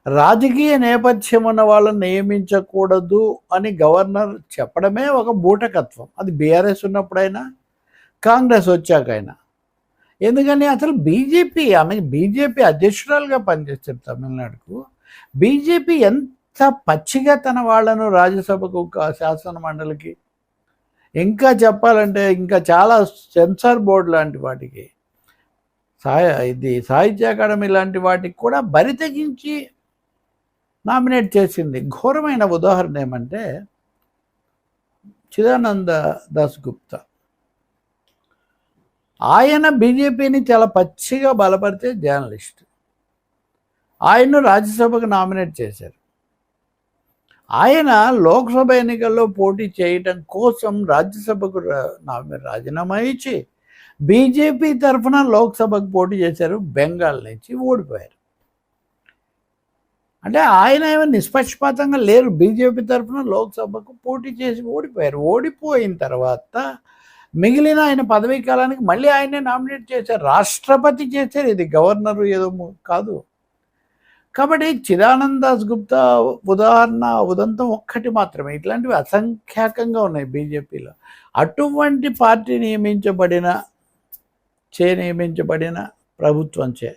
రాజకీయ నేపథ్యం ఉన్న వాళ్ళని నియమించకూడదు అని గవర్నర్ చెప్పడమే ఒక బూటకత్వం. అది బీఆర్ఎస్ ఉన్నప్పుడైనా, కాంగ్రెస్ వచ్చాకైనా. ఎందుకని అసలు ఆమె బీజేపీ అధ్యక్షురాలుగా పనిచేస్తారు తమిళనాడుకు. బీజేపీ ఎంత పచ్చిగా తన వాళ్ళను రాజ్యసభకు, శాసన మండలికి, ఇంకా చెప్పాలంటే ఇంకా చాలా సెన్సార్ బోర్డు లాంటి వాటికి, సాహిత్య అకాడమీ లాంటి వాటికి కూడా బరి తెగించి నామినేట్ చేసింది. ఘోరమైన ఉదాహరణ ఏమంటే చిదానంద దాస్ గుప్తా. ఆయన బీజేపీని చాలా పచ్చిగా బలపరిచే జర్నలిస్ట్. ఆయన్ను రాజ్యసభకు నామినేట్ చేశారు. ఆయన లోక్సభ ఎన్నికల్లో పోటీ చేయటం కోసం రాజ్యసభకు రాజీనామా ఇచ్చి బీజేపీ తరఫున లోక్సభకు పోటీ చేశారు. బెంగాల్ నుంచి ఓడిపోయారు. అంటే ఆయన ఏమో నిష్పక్షపాతంగా లేరు. బీజేపీ తరఫున లోక్సభకు పోటీ చేసి ఓడిపోయారు. ఓడిపోయిన తర్వాత మిగిలిన ఆయన పదవీ కాలానికి మళ్ళీ ఆయనే నామినేట్ చేశారు. రాష్ట్రపతి చేశారు. ఇది గవర్నరు ఏదో కాదు. కాబట్టి చిదానంద దాస్ గుప్తా ఉదంతం ఒక్కటి మాత్రమే. ఇట్లాంటివి అసంఖ్యాకంగా ఉన్నాయి బీజేపీలో. అటువంటి పార్టీ నియమించబడిన ప్రభుత్వంచే